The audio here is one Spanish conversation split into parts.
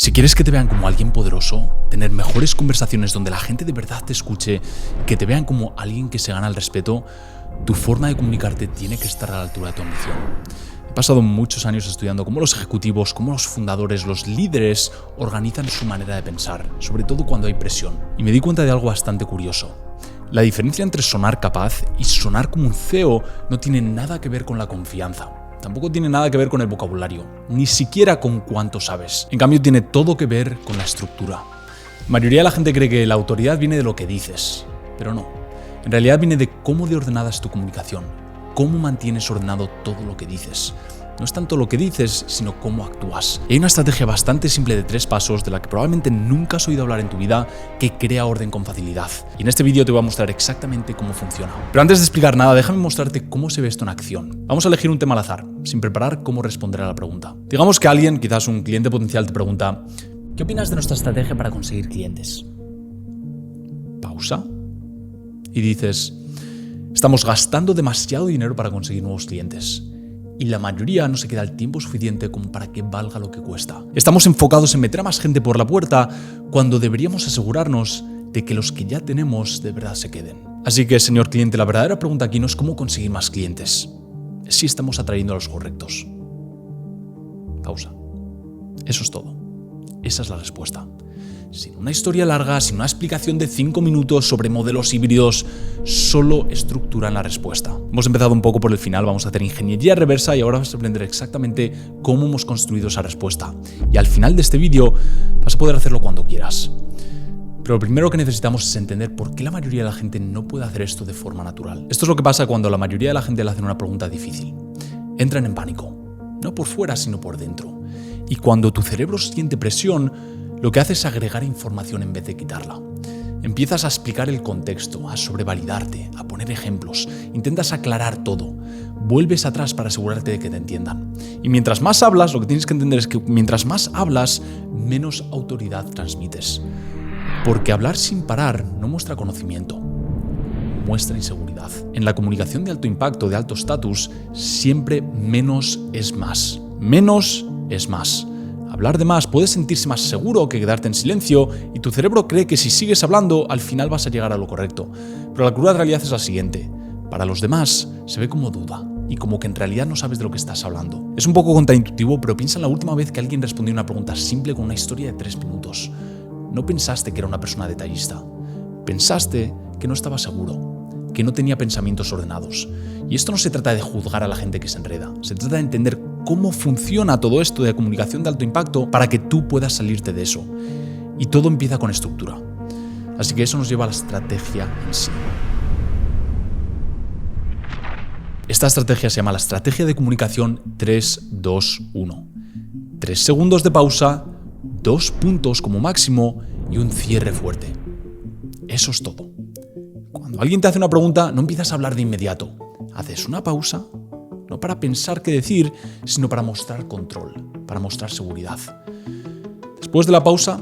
Si quieres que te vean como alguien poderoso, tener mejores conversaciones donde la gente de verdad te escuche, que te vean como alguien que se gana el respeto, tu forma de comunicarte tiene que estar a la altura de tu ambición. He pasado muchos años estudiando cómo los ejecutivos, cómo los fundadores, los líderes organizan su manera de pensar, sobre todo cuando hay presión. Y me di cuenta de algo bastante curioso. La diferencia entre sonar capaz y sonar como un CEO no tiene nada que ver con la confianza. Tampoco tiene nada que ver con el vocabulario, ni siquiera con cuánto sabes. En cambio, tiene todo que ver con la estructura. La mayoría de la gente cree que la autoridad viene de lo que dices, pero no. En realidad viene de cómo de ordenada es tu comunicación, cómo mantienes ordenado todo lo que dices. No es tanto lo que dices, sino cómo actúas. Y hay una estrategia bastante simple de 3 pasos de la que probablemente nunca has oído hablar en tu vida que crea orden con facilidad. Y en este vídeo te voy a mostrar exactamente cómo funciona. Pero antes de explicar nada, déjame mostrarte cómo se ve esto en acción. Vamos a elegir un tema al azar, sin preparar cómo responder a la pregunta. Digamos que alguien, quizás un cliente potencial, te pregunta: ¿qué opinas de nuestra estrategia para conseguir clientes? Pausa. Y dices: estamos gastando demasiado dinero para conseguir nuevos clientes. Y la mayoría no se queda el tiempo suficiente como para que valga lo que cuesta. Estamos enfocados en meter a más gente por la puerta cuando deberíamos asegurarnos de que los que ya tenemos de verdad se queden. Así que, señor cliente, la verdadera pregunta aquí no es cómo conseguir más clientes, es si estamos atrayendo a los correctos. Pausa. Eso es todo. Esa es la respuesta. Sin una historia larga, sin una explicación de 5 minutos sobre modelos híbridos, solo estructuran la respuesta. Hemos empezado un poco por el final, vamos a hacer ingeniería reversa y ahora vas a aprender exactamente cómo hemos construido esa respuesta. Y al final de este vídeo vas a poder hacerlo cuando quieras. Pero lo primero que necesitamos es entender por qué la mayoría de la gente no puede hacer esto de forma natural. Esto es lo que pasa cuando la mayoría de la gente le hacen una pregunta difícil. Entran en pánico, no por fuera, sino por dentro. Y cuando tu cerebro siente presión, lo que hace es agregar información en vez de quitarla. Empiezas a explicar el contexto, a sobrevalidarte, a poner ejemplos, intentas aclarar todo, vuelves atrás para asegurarte de que te entiendan. Y mientras más hablas, lo que tienes que entender es que mientras más hablas, menos autoridad transmites. Porque hablar sin parar no muestra conocimiento, muestra inseguridad. En la comunicación de alto impacto, de alto estatus, siempre menos es más. Menos es más. Hablar de más puede sentirse más seguro que quedarte en silencio y tu cerebro cree que si sigues hablando al final vas a llegar a lo correcto. Pero la cruda realidad es la siguiente. Para los demás se ve como duda y como que en realidad no sabes de lo que estás hablando. Es un poco contraintuitivo, pero piensa en la última vez que alguien respondió una pregunta simple con una historia de 3 minutos. No pensaste que era una persona detallista. Pensaste que no estaba seguro, que no tenía pensamientos ordenados. Y esto no se trata de juzgar a la gente que se enreda. Se trata de entender cómo funciona todo esto de comunicación de alto impacto para que tú puedas salirte de eso. Y todo empieza con estructura. Así que eso nos lleva a la estrategia en sí. Esta estrategia se llama la estrategia de comunicación 3-2-1. 3 segundos de pausa, 2 puntos como máximo y un cierre fuerte. Eso es todo. Cuando alguien te hace una pregunta, no empiezas a hablar de inmediato. Haces una pausa, no para pensar qué decir, sino para mostrar control, para mostrar seguridad. Después de la pausa,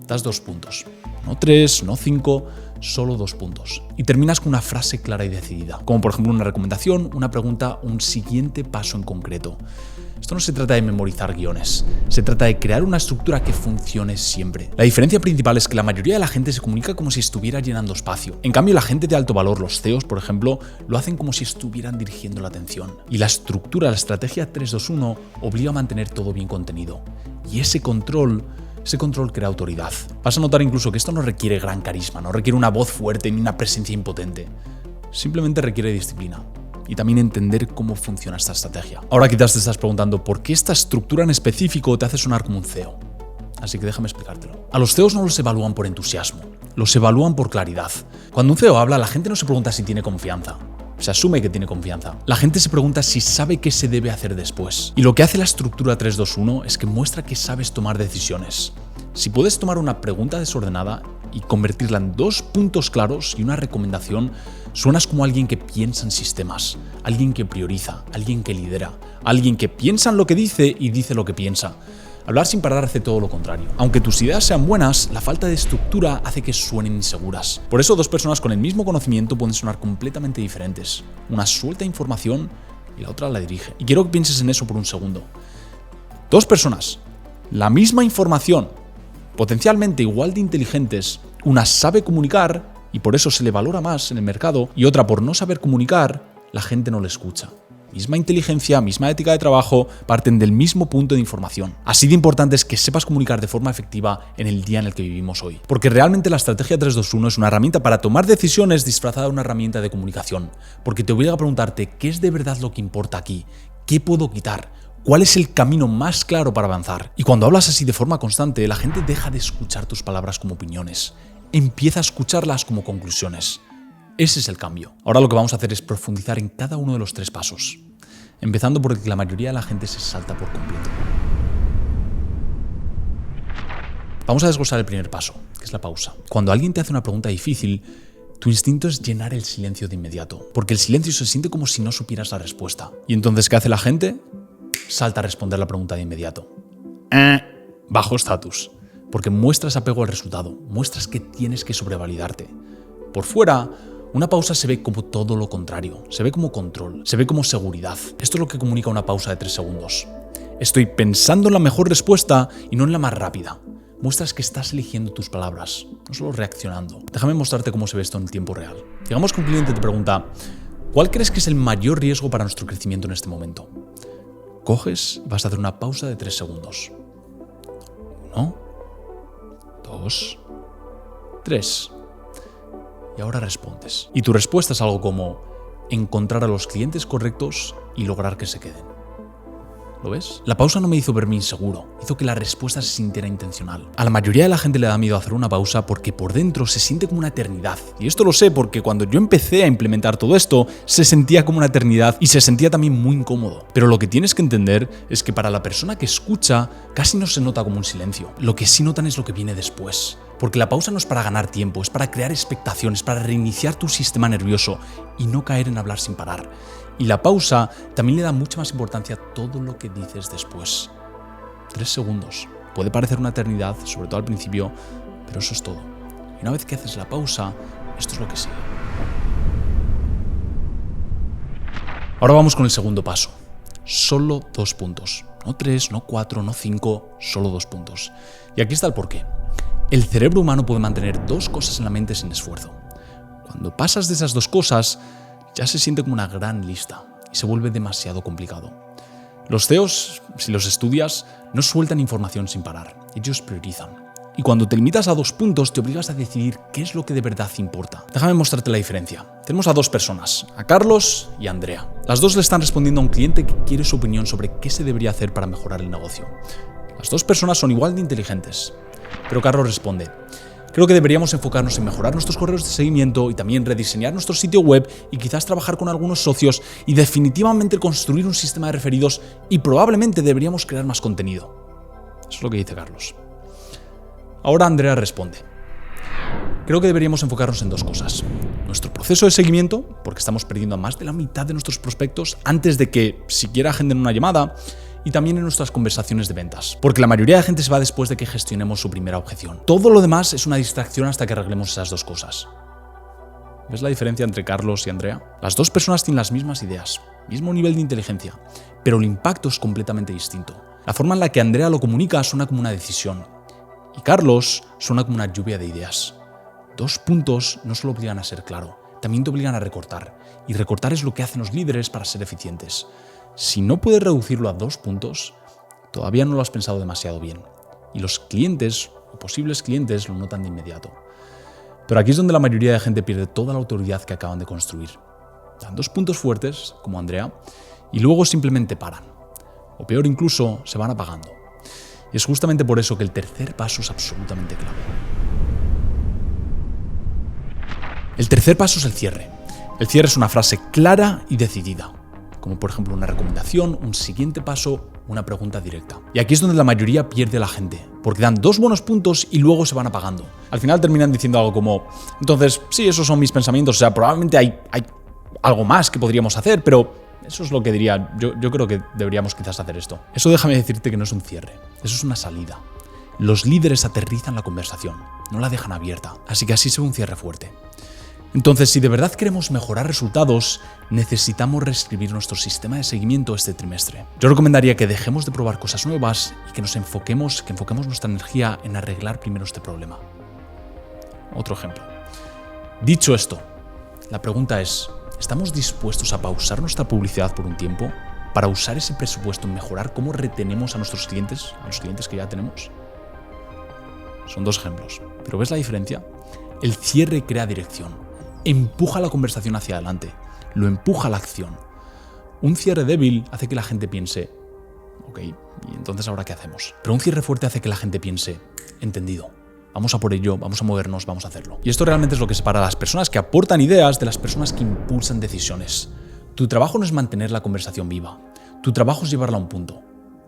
das 2 puntos. No 3, no 5, solo 2 puntos. Y terminas con una frase clara y decidida, como por ejemplo una recomendación, una pregunta, un siguiente paso en concreto. Esto no se trata de memorizar guiones, se trata de crear una estructura que funcione siempre. La diferencia principal es que la mayoría de la gente se comunica como si estuviera llenando espacio. En cambio, la gente de alto valor, los CEOs, por ejemplo, lo hacen como si estuvieran dirigiendo la atención. Y la estructura, la estrategia 3-2-1, obliga a mantener todo bien contenido. Y ese control crea autoridad. Vas a notar incluso que esto no requiere gran carisma, no requiere una voz fuerte ni una presencia impotente. Simplemente requiere disciplina. Y también entender cómo funciona esta estrategia. Ahora quizás te estás preguntando por qué esta estructura en específico te hace sonar como un CEO. Así que déjame explicártelo. A los CEOs no los evalúan por entusiasmo, los evalúan por claridad. Cuando un CEO habla, la gente no se pregunta si tiene confianza. Se asume que tiene confianza. La gente se pregunta si sabe qué se debe hacer después. Y lo que hace la estructura 3-2-1 es que muestra que sabes tomar decisiones. Si puedes tomar una pregunta desordenada y convertirla en 2 puntos claros y una recomendación, suenas como alguien que piensa en sistemas, alguien que prioriza, alguien que lidera, alguien que piensa en lo que dice y dice lo que piensa. Hablar sin parar hace todo lo contrario. Aunque tus ideas sean buenas, la falta de estructura hace que suenen inseguras. Por eso 2 personas con el mismo conocimiento pueden sonar completamente diferentes. Una suelta información y la otra la dirige. Y quiero que pienses en eso por un segundo. 2 personas, la misma información, potencialmente igual de inteligentes. Una sabe comunicar y por eso se le valora más en el mercado, y otra por no saber comunicar, la gente no le escucha. Misma inteligencia, misma ética de trabajo, parten del mismo punto de información. Así de importante es que sepas comunicar de forma efectiva en el día en el que vivimos hoy. Porque realmente la estrategia 3-2-1 es una herramienta para tomar decisiones disfrazada de una herramienta de comunicación. Porque te obliga a preguntarte qué es de verdad lo que importa aquí, qué puedo quitar, cuál es el camino más claro para avanzar. Y cuando hablas así de forma constante, la gente deja de escuchar tus palabras como opiniones. Empieza a escucharlas como conclusiones. Ese es el cambio. Ahora lo que vamos a hacer es profundizar en cada uno de los 3 pasos, empezando por el que la mayoría de la gente se salta por completo. Vamos a desglosar el primer paso, que es la pausa. Cuando alguien te hace una pregunta difícil, tu instinto es llenar el silencio de inmediato, porque el silencio se siente como si no supieras la respuesta. Y entonces, ¿qué hace la gente? Salta a responder la pregunta de inmediato. Bajo estatus, porque muestras apego al resultado, muestras que tienes que sobrevalidarte. Por fuera, una pausa se ve como todo lo contrario, se ve como control, se ve como seguridad. Esto es lo que comunica una pausa de 3 segundos. Estoy pensando en la mejor respuesta y no en la más rápida. Muestras que estás eligiendo tus palabras, no solo reaccionando. Déjame mostrarte cómo se ve esto en tiempo real. Digamos que un cliente te pregunta, ¿cuál crees que es el mayor riesgo para nuestro crecimiento en este momento? Coges y vas a hacer una pausa de 3 segundos. 1, 2, 3. Y ahora respondes. Y tu respuesta es algo como encontrar a los clientes correctos y lograr que se queden. ¿Lo ves? La pausa no me hizo verme inseguro, hizo que la respuesta se sintiera intencional. A la mayoría de la gente le da miedo hacer una pausa porque por dentro se siente como una eternidad. Y esto lo sé porque cuando yo empecé a implementar todo esto, se sentía como una eternidad y se sentía también muy incómodo. Pero lo que tienes que entender es que para la persona que escucha, casi no se nota como un silencio. Lo que sí notan es lo que viene después. Porque la pausa no es para ganar tiempo, es para crear expectaciones, para reiniciar tu sistema nervioso y no caer en hablar sin parar. Y la pausa también le da mucha más importancia a todo lo que dices después. 3 segundos. Puede parecer una eternidad, sobre todo al principio, pero eso es todo. Y una vez que haces la pausa, esto es lo que sigue. Ahora vamos con el segundo paso. Solo 2 puntos. No 3, no 4, no 5, solo 2 puntos. Y aquí está el porqué. El cerebro humano puede mantener 2 cosas en la mente sin esfuerzo. Cuando pasas de esas 2 cosas, ya se siente como una gran lista y se vuelve demasiado complicado. Los CEOs, si los estudias, no sueltan información sin parar. Ellos priorizan. Y cuando te limitas a 2 puntos, te obligas a decidir qué es lo que de verdad importa. Déjame mostrarte la diferencia. Tenemos a 2 personas, a Carlos y a Andrea. Las 2 le están respondiendo a un cliente que quiere su opinión sobre qué se debería hacer para mejorar el negocio. Las 2 personas son igual de inteligentes. Pero Carlos responde, creo que deberíamos enfocarnos en mejorar nuestros correos de seguimiento y también rediseñar nuestro sitio web y quizás trabajar con algunos socios y definitivamente construir un sistema de referidos y probablemente deberíamos crear más contenido. Eso es lo que dice Carlos. Ahora Andrea responde, creo que deberíamos enfocarnos en 2 cosas. Nuestro proceso de seguimiento, porque estamos perdiendo a más de la mitad de nuestros prospectos antes de que siquiera agenden una llamada, y también en nuestras conversaciones de ventas, porque la mayoría de gente se va después de que gestionemos su primera objeción. Todo lo demás es una distracción hasta que arreglemos esas 2 cosas. ¿Ves la diferencia entre Carlos y Andrea? Las 2 personas tienen las mismas ideas, mismo nivel de inteligencia, pero el impacto es completamente distinto. La forma en la que Andrea lo comunica suena como una decisión, y Carlos suena como una lluvia de ideas. 2 puntos no solo obligan a ser claro, también te obligan a recortar, y recortar es lo que hacen los líderes para ser eficientes. Si no puedes reducirlo a 2 puntos, todavía no lo has pensado demasiado bien. Y los clientes o posibles clientes lo notan de inmediato. Pero aquí es donde la mayoría de gente pierde toda la autoridad que acaban de construir. Dan 2 puntos fuertes, como Andrea, y luego simplemente paran. O peor incluso, se van apagando. Y es justamente por eso que el tercer paso es absolutamente clave. El tercer paso es el cierre. El cierre es una frase clara y decidida, como por ejemplo una recomendación, un siguiente paso, una pregunta directa. Y aquí es donde la mayoría pierde a la gente, porque dan 2 buenos puntos y luego se van apagando. Al final terminan diciendo algo como, entonces, sí, esos son mis pensamientos, o sea, probablemente hay algo más que podríamos hacer, pero eso es lo que diría, yo creo que deberíamos quizás hacer esto. Eso déjame decirte que no es un cierre, eso es una salida. Los líderes aterrizan la conversación, no la dejan abierta, así que así se ve un cierre fuerte. Entonces, si de verdad queremos mejorar resultados, necesitamos reescribir nuestro sistema de seguimiento este trimestre. Yo recomendaría que dejemos de probar cosas nuevas y que enfoquemos nuestra energía en arreglar primero este problema. Otro ejemplo. Dicho esto, la pregunta es, ¿estamos dispuestos a pausar nuestra publicidad por un tiempo para usar ese presupuesto en mejorar cómo retenemos a nuestros clientes, a los clientes que ya tenemos? Son dos ejemplos, pero ¿ves la diferencia? El cierre crea dirección. Empuja la conversación hacia adelante, lo empuja a la acción. Un cierre débil hace que la gente piense, ok, ¿y entonces ahora qué hacemos? Pero un cierre fuerte hace que la gente piense, entendido, vamos a por ello, vamos a movernos, vamos a hacerlo. Y esto realmente es lo que separa a las personas que aportan ideas de las personas que impulsan decisiones. Tu trabajo no es mantener la conversación viva, tu trabajo es llevarla a un punto.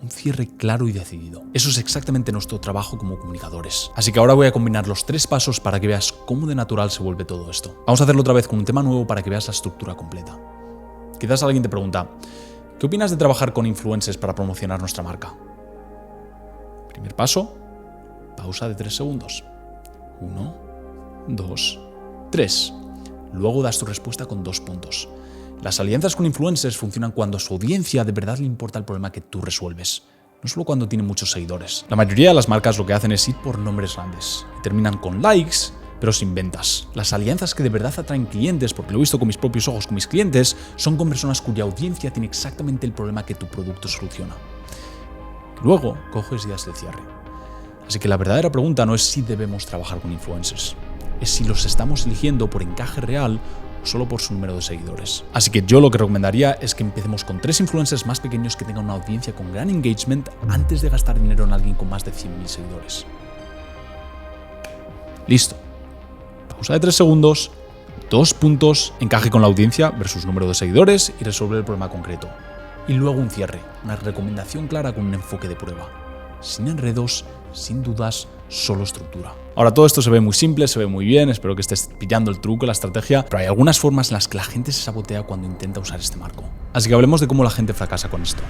Un cierre claro y decidido. Eso es exactamente nuestro trabajo como comunicadores. Así que ahora voy a combinar los 3 pasos para que veas cómo de natural se vuelve todo esto. Vamos a hacerlo otra vez con un tema nuevo para que veas la estructura completa. Quizás alguien te pregunta, ¿qué opinas de trabajar con influencers para promocionar nuestra marca? Primer paso, pausa de 3 segundos. 1, 2, 3. Luego das tu respuesta con 2 puntos. Las alianzas con influencers funcionan cuando a su audiencia de verdad le importa el problema que tú resuelves, no solo cuando tienen muchos seguidores. La mayoría de las marcas lo que hacen es ir por nombres grandes y terminan con likes, pero sin ventas. Las alianzas que de verdad atraen clientes, porque lo he visto con mis propios ojos con mis clientes, son con personas cuya audiencia tiene exactamente el problema que tu producto soluciona. Luego coges y das el cierre. Así que la verdadera pregunta no es si debemos trabajar con influencers, es si los estamos eligiendo por encaje real o solo por su número de seguidores. Así que yo lo que recomendaría es que empecemos con 3 influencers más pequeños que tengan una audiencia con gran engagement antes de gastar dinero en alguien con más de 100.000 seguidores. Listo. Pausa de 3 segundos, 2 puntos, encaje con la audiencia versus número de seguidores y resolver el problema concreto. Y luego un cierre, una recomendación clara con un enfoque de prueba. Sin enredos, sin dudas, solo estructura. Ahora todo esto se ve muy simple, se ve muy bien, espero que estés pillando el truco, la estrategia, pero hay algunas formas en las que la gente se sabotea cuando intenta usar este marco. Así que hablemos de cómo la gente fracasa con esto.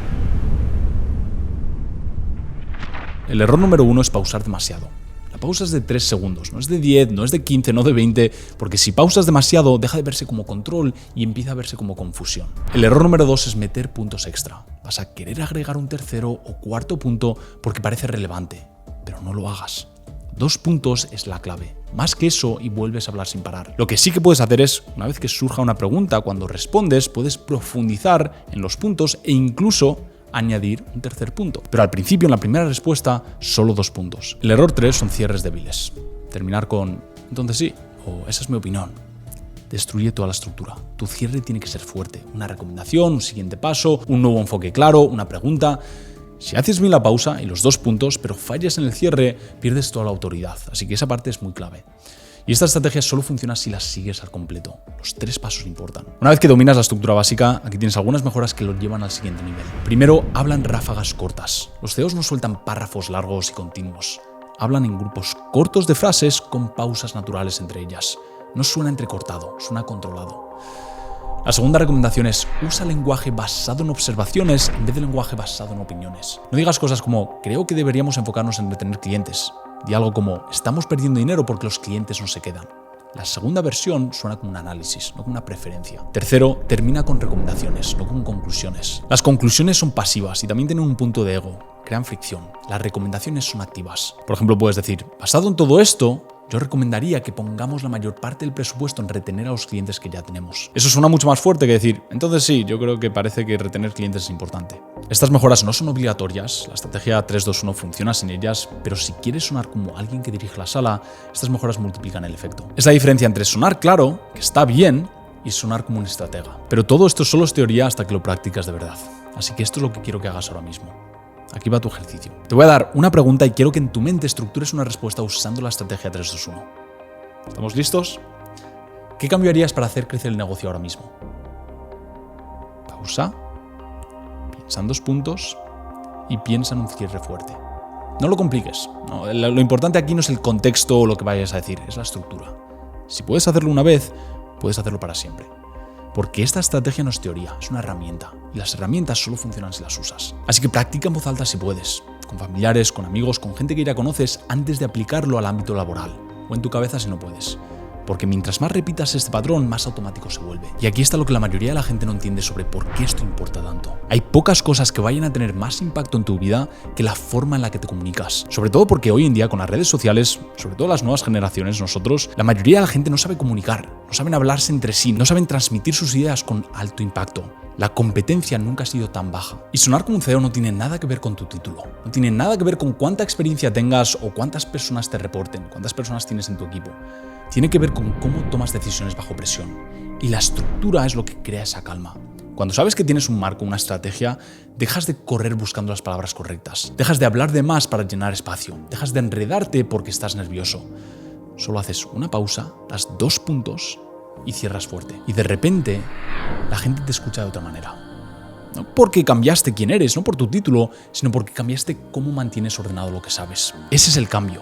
El error número 1 es pausar demasiado. La pausa es de 3 segundos, no es de 10, no es de 15, no de 20, porque si pausas demasiado deja de verse como control y empieza a verse como confusión. El error número 2 es meter puntos extra. Vas a querer agregar un tercero o cuarto punto porque parece relevante, pero no lo hagas. 2 puntos es la clave. Más que eso y vuelves a hablar sin parar. Lo que sí que puedes hacer es, una vez que surja una pregunta, cuando respondes, puedes profundizar en los puntos e incluso añadir un tercer punto. Pero al principio, en la primera respuesta, solo 2 puntos. El error 3 son cierres débiles. Terminar con, entonces sí, o esa es mi opinión. Destruye toda la estructura. Tu cierre tiene que ser fuerte. Una recomendación, un siguiente paso, un nuevo enfoque claro, una pregunta. Si haces bien la pausa y los 2 puntos, pero fallas en el cierre, pierdes toda la autoridad. Así que esa parte es muy clave. Y esta estrategia solo funciona si la sigues al completo. Los 3 pasos importan. Una vez que dominas la estructura básica, aquí tienes algunas mejoras que lo llevan al siguiente nivel. Primero, hablan ráfagas cortas. Los CEOs no sueltan párrafos largos y continuos. Hablan en grupos cortos de frases con pausas naturales entre ellas. No suena entrecortado, suena controlado. La segunda recomendación es usa lenguaje basado en observaciones en vez de lenguaje basado en opiniones. No digas cosas como creo que deberíamos enfocarnos en retener clientes. Di algo como estamos perdiendo dinero porque los clientes no se quedan. La segunda versión suena como un análisis, no como una preferencia. Tercero, termina con recomendaciones, no con conclusiones. Las conclusiones son pasivas y también tienen un punto de ego, crean fricción. Las recomendaciones son activas. Por ejemplo, puedes decir, basado en todo esto, yo recomendaría que pongamos la mayor parte del presupuesto en retener a los clientes que ya tenemos. Eso suena mucho más fuerte que decir, entonces sí, yo creo que parece que retener clientes es importante. Estas mejoras no son obligatorias, la estrategia 3-2-1 funciona sin ellas, pero si quieres sonar como alguien que dirige la sala, estas mejoras multiplican el efecto. Es la diferencia entre sonar claro, que está bien, y sonar como un estratega. Pero todo esto solo es teoría hasta que lo practicas de verdad. Así que esto es lo que quiero que hagas ahora mismo. Aquí va tu ejercicio. Te voy a dar una pregunta y quiero que en tu mente estructures una respuesta usando la estrategia 3-2-1. ¿Estamos listos? ¿Qué cambiarías para hacer crecer el negocio ahora mismo? Pausa. Piensa en 2 puntos y piensa en un cierre fuerte. No lo compliques. No, lo importante aquí no es el contexto o lo que vayas a decir, es la estructura. Si puedes hacerlo una vez, puedes hacerlo para siempre. Porque esta estrategia no es teoría, es una herramienta. Y las herramientas solo funcionan si las usas. Así que practica en voz alta si puedes. Con familiares, con amigos, con gente que ya conoces antes de aplicarlo al ámbito laboral. O en tu cabeza si no puedes. porque mientras más repitas este patrón, más automático se vuelve. Y aquí está lo que la mayoría de la gente no entiende sobre por qué esto importa tanto. Hay pocas cosas que vayan a tener más impacto en tu vida que la forma en la que te comunicas. Sobre todo porque hoy en día con las redes sociales, sobre todo las nuevas generaciones, nosotros, la mayoría de la gente no sabe comunicar, no saben hablarse entre sí, no saben transmitir sus ideas con alto impacto. La competencia nunca ha sido tan baja. Y sonar como un CEO no tiene nada que ver con tu título. No tiene nada que ver con cuánta experiencia tengas o cuántas personas te reporten, cuántas personas tienes en tu equipo. Tiene que ver con cómo tomas decisiones bajo presión. Y la estructura es lo que crea esa calma. Cuando sabes que tienes un marco, una estrategia, dejas de correr buscando las palabras correctas. Dejas de hablar de más para llenar espacio. Dejas de enredarte porque estás nervioso. Solo haces una pausa, das 2 puntos y cierras fuerte. Y de repente, la gente te escucha de otra manera. No porque cambiaste quién eres, no por tu título, sino porque cambiaste cómo mantienes ordenado lo que sabes. Ese es el cambio.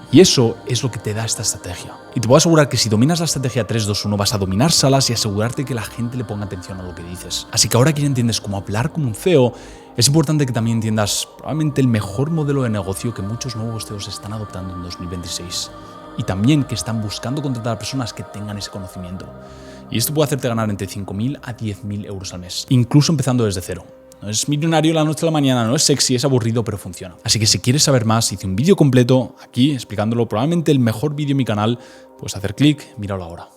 Y eso es lo que te da esta estrategia. Y te puedo asegurar que si dominas la estrategia 3-2-1 vas a dominar salas y asegurarte que la gente le ponga atención a lo que dices. Así que ahora que ya entiendes cómo hablar como un CEO, es importante que también entiendas probablemente el mejor modelo de negocio que muchos nuevos CEOs están adoptando en 2026. Y también que están buscando contratar a personas que tengan ese conocimiento. Y esto puede hacerte ganar entre 5.000 a 10.000 euros al mes, incluso empezando desde cero. No es millonario la noche a la mañana, no es sexy, es aburrido, pero funciona. Así que si quieres saber más, hice un vídeo completo aquí explicándolo, probablemente el mejor vídeo en mi canal, puedes hacer clic, míralo ahora.